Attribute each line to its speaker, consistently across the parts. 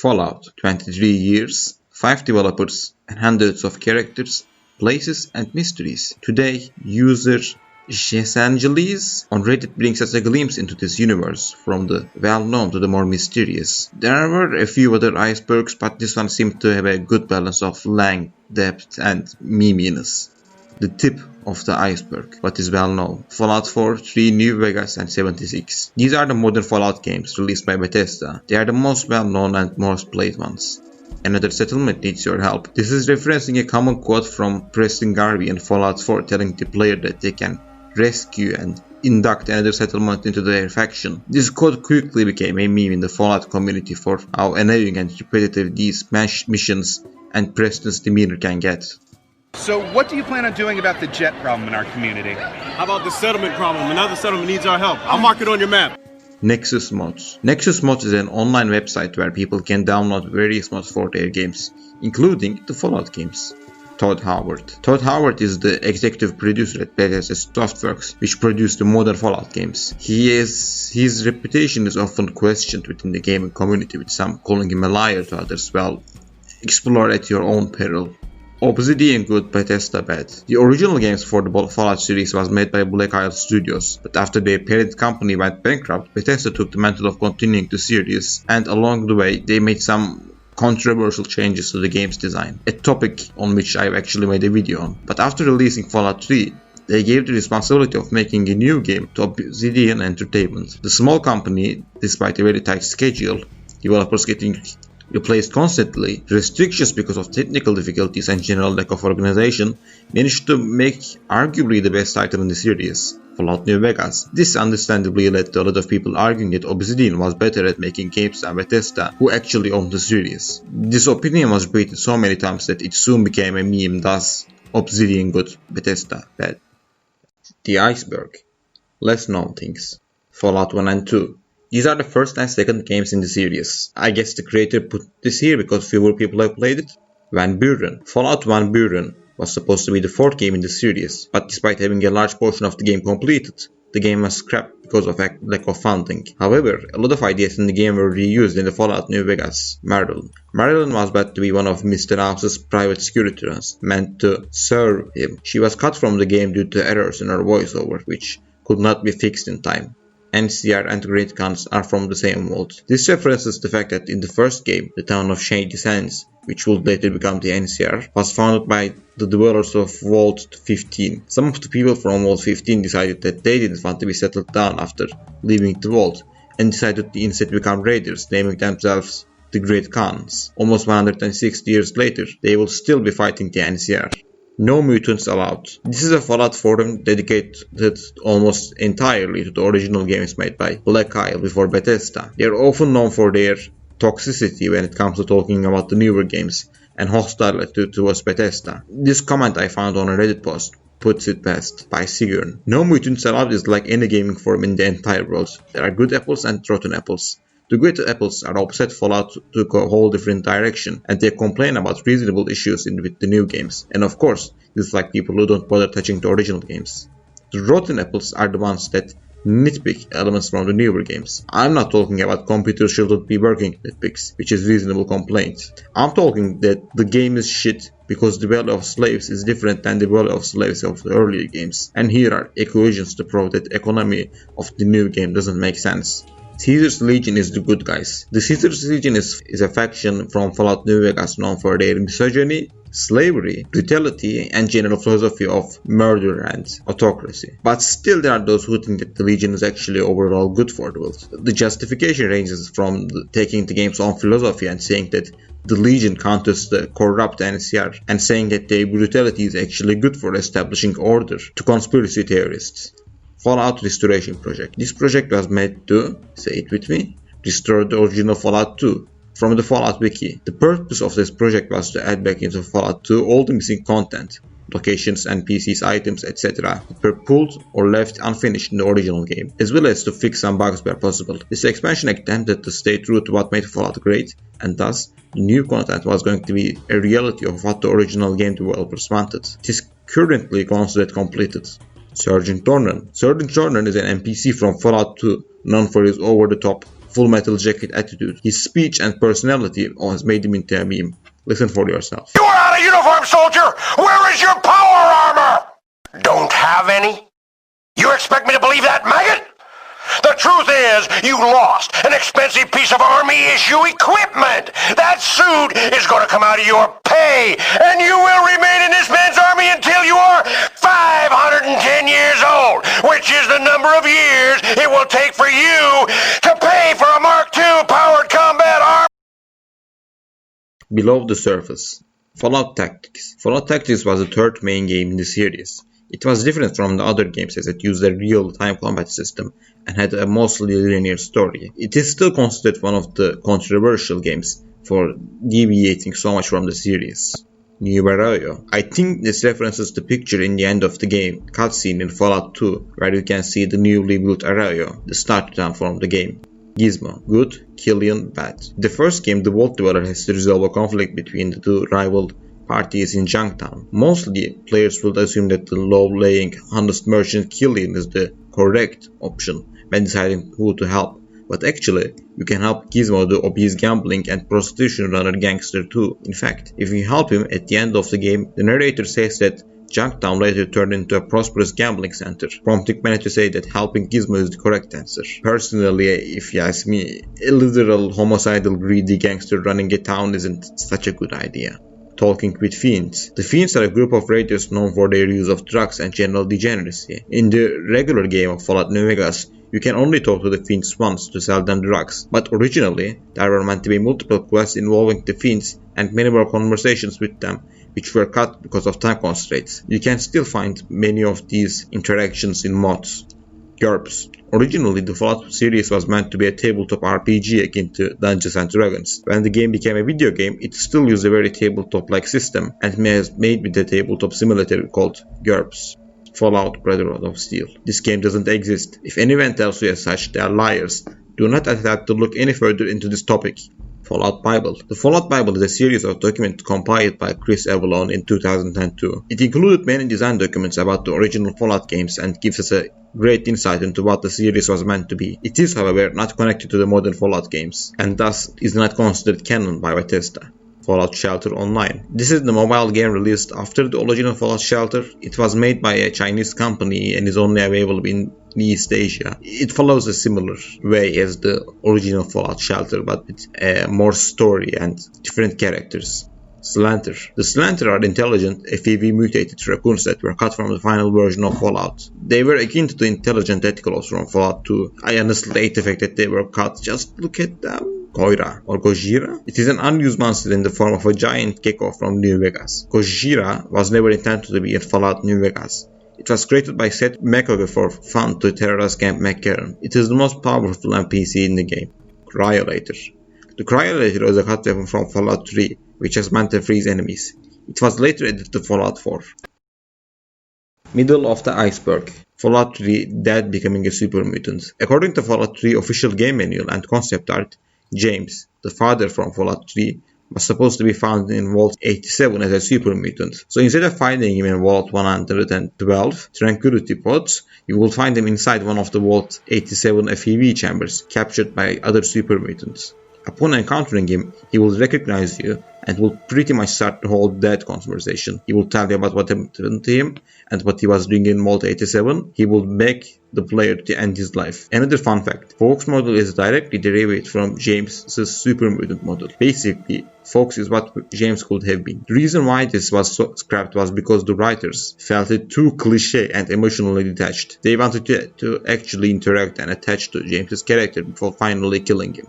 Speaker 1: Fallout, 23 years, 5 developers, and hundreds of characters, places, and mysteries. Today, user Angeles on Reddit brings us a glimpse into this universe, from the well-known to the more mysterious. There were a few other icebergs, but this one seemed to have a good balance of length, depth, and meminess. The tip of the iceberg, what is well known. Fallout 4, 3, New Vegas, and 76. These are the modern Fallout games released by Bethesda. They are the most well known and most played ones. Another settlement needs your help. This is referencing a common quote from Preston Garvey in Fallout 4 telling the player that they can rescue and induct another settlement into their faction. This quote quickly became a meme in the Fallout community for how annoying and repetitive these missions and Preston's demeanor can get.
Speaker 2: So what do you plan on doing about the jet problem in our community?
Speaker 3: How about the settlement problem? Another settlement needs our help. I'll mark it on your map.
Speaker 1: Nexus Mods. Nexus Mods is an online website where people can download various mods for their games, including the Fallout games. Todd Howard. Todd Howard is the executive producer at Bethesda Softworks, which produced the modern Fallout games. His reputation is often questioned within the gaming community, with some calling him a liar to others. Well, explore at your own peril. Obsidian good, Bethesda bad. The original games for the Fallout series was made by Black Isle Studios, but after their parent company went bankrupt, Bethesda took the mantle of continuing the series, and along the way they made some controversial changes to the game's design, a topic on which I've actually made a video on. But after releasing Fallout 3, they gave the responsibility of making a new game to Obsidian Entertainment. The small company, despite a very tight schedule, developers getting replaced constantly, restrictions because of technical difficulties and general lack of organization, managed to make arguably the best title in the series, Fallout New Vegas. This understandably led to a lot of people arguing that Obsidian was better at making games than Bethesda, who actually owned the series. This opinion was repeated so many times that it soon became a meme, thus Obsidian good, Bethesda bad. The Iceberg. Less known things. Fallout 1 and 2. These are the first and second games in the series. I guess the creator put this here because fewer people have played it. Van Buren. Fallout Van Buren was supposed to be the fourth game in the series, but despite having a large portion of the game completed, the game was scrapped because of lack of funding. However, a lot of ideas in the game were reused in the Fallout New Vegas. Marilyn. Marilyn was bad to be one of Mr. House's private security runs, meant to serve him. She was cut from the game due to errors in her voiceover, which could not be fixed in time. NCR and Great Guns are from the same vault. This references the fact that in the first game, the town of Shady Sands, which would later become the NCR, was founded by the developers of Vault 15. Some of the people from Vault 15 decided that they didn't want to be settled down after leaving the vault, and decided to instead become raiders, naming themselves the Great Khans. Almost 160 years later, they will still be fighting the NCR. No mutants allowed. This is a Fallout forum dedicated almost entirely to the original games made by Black Isle before Bethesda. They are often known for their toxicity when it comes to talking about the newer games and hostile attitude towards Bethesda. This comment I found on a Reddit post puts it best by Sigurn. No mutants allowed is like any gaming forum in the entire world. There are good apples and rotten apples. The good apples are upset Fallout took a whole different direction, and they complain about reasonable issues with the new games, and of course, dislike people who don't bother touching the original games. The rotten apples are the ones that nitpick elements from the newer games. I'm not talking about computers shouldn't be working nitpicks, which is reasonable complaint. I'm talking that the game is shit because the value of slaves is different than the value of slaves of the earlier games, and here are equations to prove that economy of the new game doesn't make sense. Caesar's Legion is the good guys. The Caesar's Legion is a faction from Fallout New Vegas known for their misogyny, slavery, brutality, and general philosophy of murder and autocracy. But still there are those who think that the Legion is actually overall good for the world. The justification ranges from taking the game's own philosophy and saying that the Legion counters the corrupt NCR and saying that their brutality is actually good for establishing order, to conspiracy theorists. Fallout Restoration Project. This project was made to, say it with me, restore the original Fallout 2 from the Fallout Wiki. The purpose of this project was to add back into Fallout 2 all the missing content, locations, NPCs, items, etc. that were pulled or left unfinished in the original game, as well as to fix some bugs where possible. This expansion attempted to stay true to what made Fallout great, and thus, the new content was going to be a reality of what the original game developers wanted. It is currently considered completed. Sergeant Dornan. Sergeant Dornan is an NPC from Fallout 2, known for his over-the-top Full Metal Jacket attitude. His speech and personality has made him into a meme. Listen for yourself.
Speaker 4: You are out of uniform, soldier! Where is your power armor? Don't have any? You expect me to believe that, maggot? The truth is, you lost an expensive piece of Army-issue equipment. That suit is going to come out of your pay, and you will remain in this man's army until you are 510 years old, which is the number of years it will take for you to pay for a Mark II powered combat armor.
Speaker 1: Below the surface. Fallout Tactics. Fallout Tactics was the third main game in the series. It was different from the other games as it used a real-time combat system and had a mostly linear story. It is still considered one of the controversial games for deviating so much from the series. New Arroyo. I think this references the picture in the end of the game cutscene in Fallout 2, where you can see the newly built Arroyo, the starter town from the game. Gizmo. Good, Killian, bad. In the first game, the Vault Dweller has to resolve a conflict between the two rival parties in Junktown. Mostly, players will assume that the low-laying, honest merchant Killian is the correct option when deciding who to help. But actually, you can help Gizmo, the obese gambling and prostitution runner gangster too. In fact, if you help him at the end of the game, the narrator says that Junktown later turned into a prosperous gambling center, prompting many to say that helping Gizmo is the correct answer. Personally, if you ask me, a literal homicidal greedy gangster running a town isn't such a good idea. Talking with Fiends. The Fiends are a group of raiders known for their use of drugs and general degeneracy. In the regular game of Fallout New Vegas, you can only talk to the Fiends once to sell them drugs, but originally there were meant to be multiple quests involving the Fiends and many more conversations with them, which were cut because of time constraints. You can still find many of these interactions in mods. GURPS. Originally, the Fallout series was meant to be a tabletop RPG akin to Dungeons & Dragons. When the game became a video game, it still used a very tabletop-like system and was made with a tabletop simulator called GURPS. Fallout Brotherhood of Steel. This game doesn't exist. If anyone tells you as such, they are liars. Do not attempt to look any further into this topic. Fallout Bible. The Fallout Bible is a series of documents compiled by Chris Avellone in 2002. It included many design documents about the original Fallout games and gives us a great insight into what the series was meant to be. It is, however, not connected to the modern Fallout games, and thus is not considered canon by Bethesda. Fallout Shelter Online. This is the mobile game released after the original Fallout Shelter. It was made by a Chinese company and is only available in East Asia. It follows a similar way as the original Fallout Shelter, but with more story and different characters. Slanter. The Slanter are intelligent, FEV mutated raccoons that were cut from the final version of Fallout. They were akin to the intelligent Eticolos from Fallout 2. I honestly hate the fact that they were cut. Just look at them. Koira or Gojira. It is an unused monster in the form of a giant gecko from New Vegas. Gojira was never intended to be in Fallout New Vegas. It was created by Seth McCaughey for fun to terrorize Camp McCarran. It is the most powerful NPC in the game. Cryolator. The Cryolator is a cut weapon from Fallout 3, which is meant to freeze enemies. It was later added to Fallout 4. Middle of the Iceberg. Fallout 3 Dead becoming a super mutant. According to Fallout 3 official game manual and concept art, James, the father from Fallout 3, was supposed to be found in Vault 87 as a super mutant. So instead of finding him in Vault 112 Tranquility Pods, you will find him inside one of the Vault 87 FEV chambers captured by other super mutants. Upon encountering him, he will recognize you and will pretty much start the whole dead conversation. He will tell you about what happened to him and what he was doing in Vault 87. He will beg the player to end his life. Another fun fact, Fox model is directly derived from James's super mutant model. Basically, Fox is what James could have been. The reason why this was scrapped was because the writers felt it too cliche and emotionally detached. They wanted to actually interact and attach to James's character before finally killing him.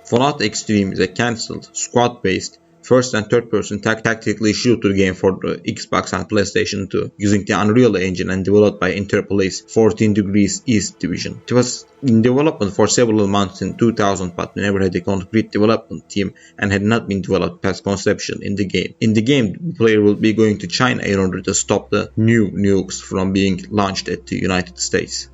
Speaker 1: Fallout Extreme is a cancelled, squad-based, first and third person tactically shooter game for the Xbox and PlayStation 2 using the Unreal Engine and developed by Interplay's 14 Degrees East division. It was in development for several months in 2000 but never had a concrete development team and had not been developed past conception in the game. In the game, the player will be going to China in order to stop the new nukes from being launched at the United States.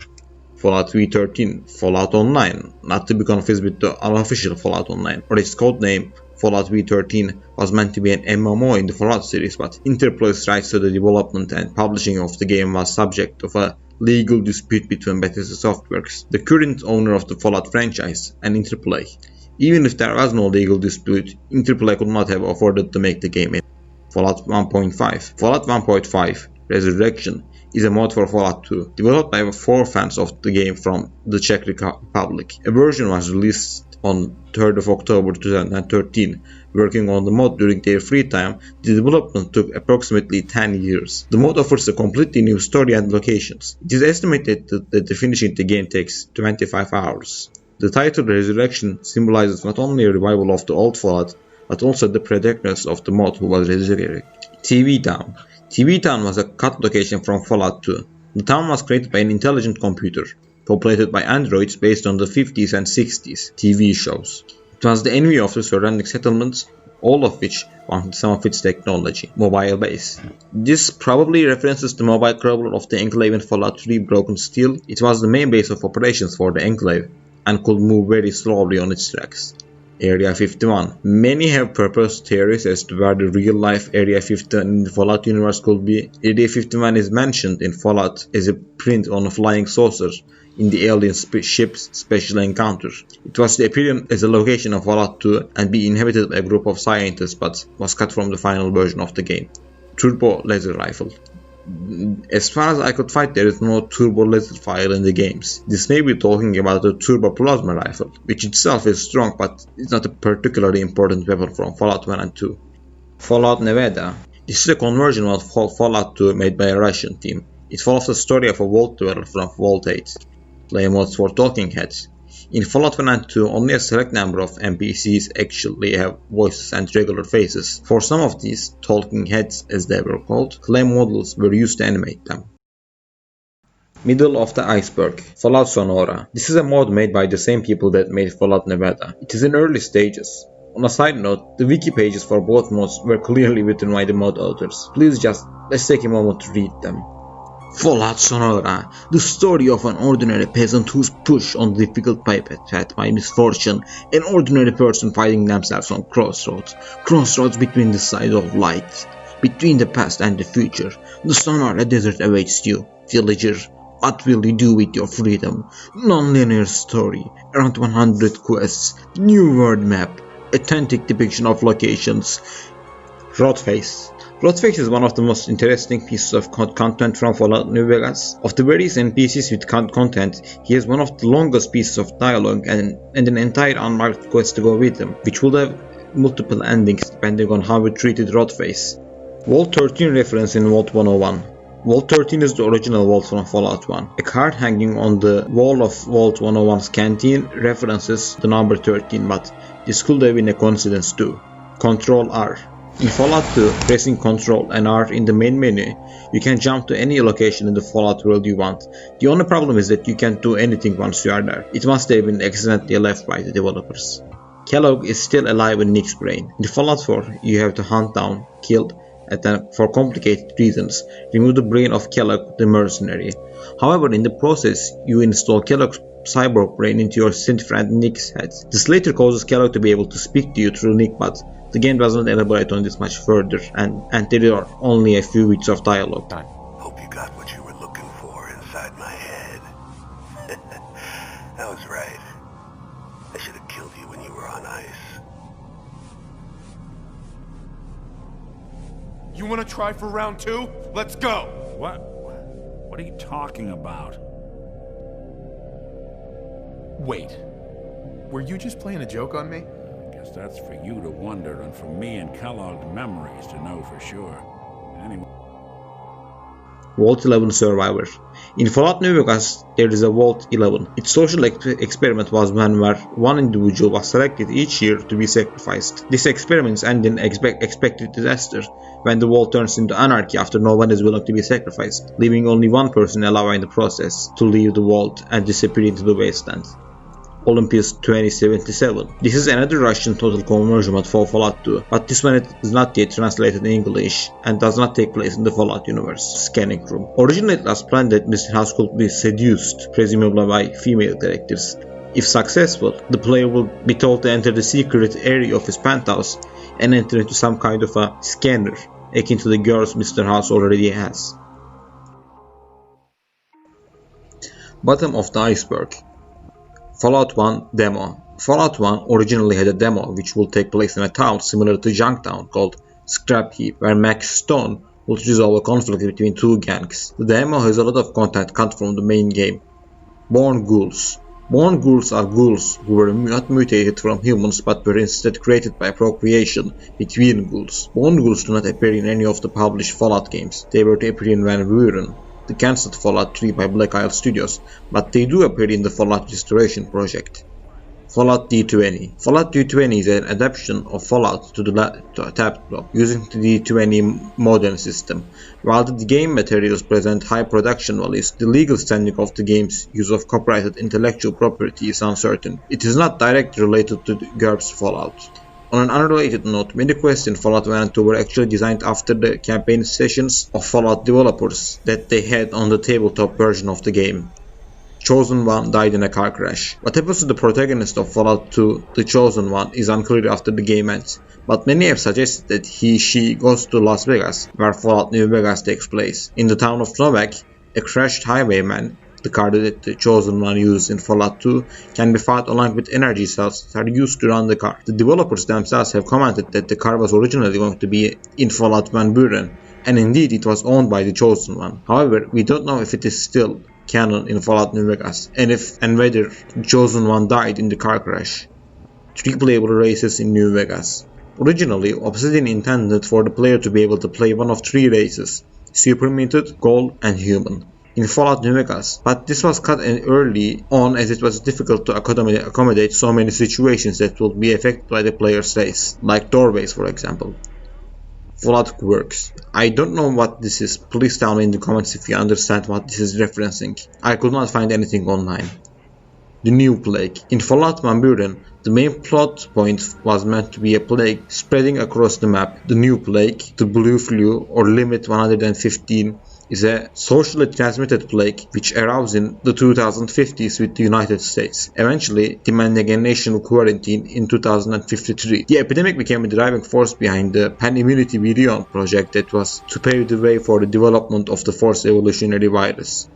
Speaker 1: Fallout V13, Fallout Online, not to be confused with the unofficial Fallout Online, or its codename Fallout V13 was meant to be an MMO in the Fallout series, but Interplay's rights to the development and publishing of the game was subject of a legal dispute between Bethesda Softworks, the current owner of the Fallout franchise, and Interplay. Even if there was no legal dispute, Interplay could not have afforded to make the game. Fallout 1.5. Fallout 1.5 Resurrection is a mod for Fallout 2, developed by 4 fans of the game from the Czech Republic. A version was released on 3rd of October 2013. Working on the mod during their free time, the development took approximately 10 years. The mod offers a completely new story and locations. It is estimated that finishing the game takes 25 hours. The title Resurrection symbolizes not only a revival of the old Fallout, but also the protagonist of the mod who was resurrected. TV Town. TV Town was a cut location from Fallout 2. The town was created by an intelligent computer, populated by androids based on the 50s and 60s TV shows. It was the envy of the surrounding settlements, all of which wanted some of its technology, mobile base. This probably references the mobile crawler of the Enclave in Fallout 3 Broken Steel. It was the main base of operations for the Enclave, and could move very slowly on its tracks. Area 51. Many have proposed theories as to where the real-life Area 51 in the Fallout universe could be. Area 51 is mentioned in Fallout as a print on a flying saucer in the alien ship's special encounter. It was to appear as a location of Fallout 2 and be inhabited by a group of scientists, but was cut from the final version of the game. Turbo Laser Rifle. As far as I could find, there is no turbo laser file in the games. This may be talking about the turbo plasma rifle, which itself is strong but is not a particularly important weapon from Fallout 1 and 2. Fallout Nevada. This is a conversion of Fallout 2 made by a Russian team. It follows the story of a vault dweller from Vault 8. Play modes for talking heads. In Fallout 1 and 2, only a select number of NPCs actually have voices and regular faces. For some of these, talking heads as they were called, clay models were used to animate them. Middle of the Iceberg. Fallout Sonora. This is a mod made by the same people that made Fallout Nevada. It is in early stages. On a side note, the wiki pages for both mods were clearly written by the mod authors. Let's take a moment to read them. Fallout Sonora, the story of an ordinary peasant who's pushed on the difficult path by misfortune, an ordinary person finding themselves on crossroads between the sides of light, between the past and the future. The Sonora desert awaits you, villager. What will you do with your freedom? Non-linear story, around 100 quests, new world map, authentic depiction of locations. Rotface. Rotface is one of the most interesting pieces of content from Fallout New Vegas. Of the various NPCs with content, he has one of the longest pieces of dialogue and an entire unmarked quest to go with him, which will have multiple endings depending on how we treated Rotface. Vault 13 reference in Vault 101. Vault 13 is the original vault from Fallout 1. A card hanging on the wall of Vault 101's canteen references the number 13, but this could have been a coincidence too. Control R. In Fallout 2, pressing Ctrl and R in the main menu, you can jump to any location in the Fallout world you want. The only problem is that you can't do anything once you are there. It must have been accidentally left by the developers. Kellogg is still alive in Nick's brain. In Fallout 4, you have to hunt down, kill, and then, for complicated reasons, remove the brain of Kellogg the mercenary. However, in the process, you install Kellogg's cyborg brain into your synth friend Nick's head. This later causes Kellogg to be able to speak to you through Nick, but the game doesn't elaborate on this much further, and there are only a few bits of dialogue.
Speaker 4: Hope you got what you were looking for inside my head. That was right. I should have killed you when you were on ice.
Speaker 3: You want to try for round 2? Let's go!
Speaker 5: What? What are you talking about?
Speaker 2: Wait. Were you just playing a joke on me?
Speaker 5: I guess that's for you to wonder and for me and Kellogg's memories to know for sure. Anyway.
Speaker 1: Vault 11 Survivor. In Fallout New Vegas, there is a Vault 11. Its social experiment was one where one individual was selected each year to be sacrificed. This experiment ends in expected disaster, when the vault turns into anarchy after no one is willing to be sacrificed, leaving only one person alive in the process to leave the vault and disappear into the wasteland. Olympus 2077. This is another Russian total conversion mod for Fallout 2, but this one is not yet translated in English and does not take place in the Fallout universe. Scanning room. Originally it was planned that Mr. House could be seduced, presumably by female characters. If successful, the player will be told to enter the secret area of his penthouse and enter into some kind of a scanner, akin to the girls Mr. House already has. Bottom of the iceberg. Fallout 1 demo. Fallout 1 originally had a demo which would take place in a town similar to Junktown called Scrap Heap, where Max Stone would resolve a conflict between two gangs. The demo has a lot of content cut from the main game. Born ghouls. Born ghouls are ghouls who were not mutated from humans but were instead created by procreation between ghouls. Born ghouls do not appear in any of the published Fallout games. They were to appear in Van Buren, the cancelled Fallout 3 by Black Isle Studios, but they do appear in the Fallout Restoration project. Fallout D20. Fallout D20 is an adaptation of Fallout to the tabletop using the D20 modern system. While the game materials present high production values, the legal standing of the game's use of copyrighted intellectual property is uncertain. It is not directly related to GURPS Fallout. On an unrelated note, many quests in Fallout 1 and 2 were actually designed after the campaign sessions of Fallout developers that they had on the tabletop version of the game. Chosen One died in a car crash. What happens to the protagonist of Fallout 2, the Chosen One, is unclear after the game ends, but many have suggested that she goes to Las Vegas, where Fallout New Vegas takes place. In the town of Novak, a crashed highwayman, the car that the Chosen One uses in Fallout 2, can be found along with energy cells that are used to run the car. The developers themselves have commented that the car was originally going to be in Fallout Van Buren, and indeed it was owned by the Chosen One. However, we don't know if it is still canon in Fallout New Vegas, and whether the Chosen One died in the car crash. 3 playable races in New Vegas. Originally, Obsidian intended for the player to be able to play one of 3 races: Super Mutant, Gold, and Human in Fallout New Vegas, but this was cut early on as it was difficult to accommodate so many situations that would be affected by the player's race, like doorways for example. Fallout Quirks. I don't know what this is, please tell me in the comments if you understand what this is referencing. I could not find anything online. The New Plague. In Fallout Van Buren, the main plot point was meant to be a plague spreading across the map. The New Plague, the Blue Flu or Limit 115, is a socially transmitted plague which arose in the 2050s with the United States, eventually demanding a national quarantine in 2053. The epidemic became a driving force behind the Pan Immunity Virion project that was to pave the way for the development of the Force Evolutionary Virus.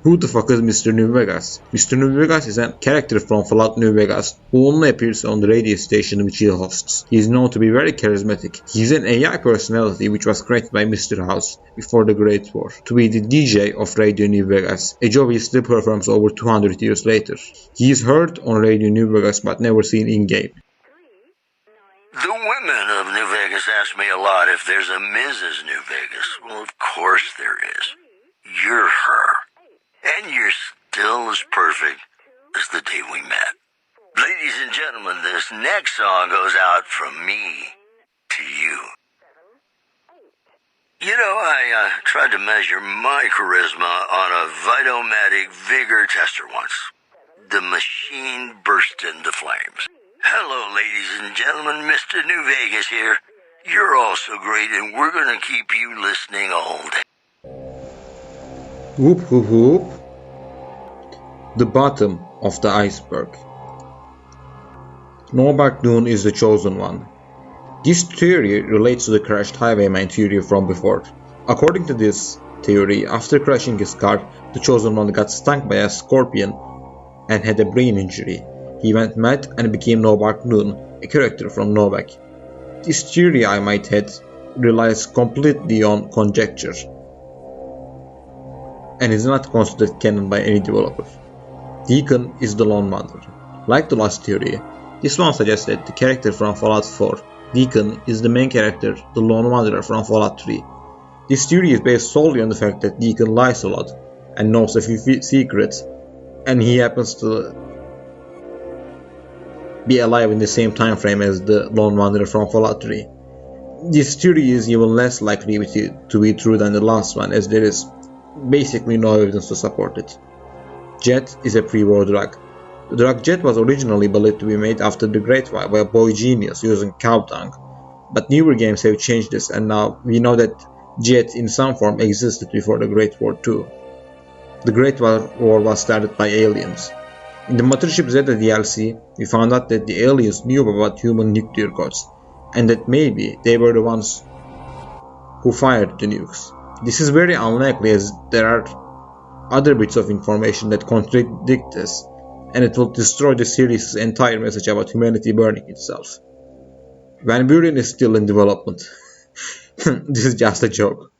Speaker 1: Who the fuck is Mr. New Vegas? Mr. New Vegas is a character from Fallout New Vegas who only appears on the radio station which he hosts. He is known to be very charismatic. He is an AI personality which was created by Mr. House before the Great War to be the DJ of Radio New Vegas, a job he still performs over 200 years later. He is heard on Radio New Vegas but never seen in-game.
Speaker 6: The women of New Vegas ask me a lot if there's a Mrs. New Vegas. Well, of course there is. You're her. And you're still as perfect as the day we met. Ladies and gentlemen, this next song goes out from me to you. You know, I tried to measure my charisma on a Vitomatic vigor tester once. The machine burst into flames. Hello, ladies and gentlemen, Mr. New Vegas here. You're all so great, and we're gonna keep you listening all day.
Speaker 1: Whoop whoop whoop. The bottom of the iceberg. Norbert Noon is the Chosen One. This theory relates to the crashed highwayman theory from before. According to this theory, after crashing his car, the Chosen One got stung by a scorpion and had a brain injury. He went mad and became Norbert Noon, a character from Novak. This theory, I might add, relies completely on conjecture and is not considered canon by any developer. Deacon is the Lone Wanderer. Like the last theory, this one suggests that the character from Fallout 4, Deacon, is the main character, the Lone Wanderer from Fallout 3. This theory is based solely on the fact that Deacon lies a lot and knows a few secrets, and he happens to be alive in the same time frame as the Lone Wanderer from Fallout 3. This theory is even less likely to be true than the last one, as there is basically no evidence to support it. Jet is a pre-war drug. The drug Jet was originally believed to be made after the Great War by a boy genius using cow dung, but newer games have changed this, and now we know that Jet in some form existed before the Great War too. The Great War was started by aliens. In the Mothership Zeta DLC, we found out that the aliens knew about human nuclear codes, and that maybe they were the ones who fired the nukes. This is very unlikely, as there are other bits of information that contradict this, and it will destroy the series' entire message about humanity burning itself. Van Buren is still in development. This is just a joke.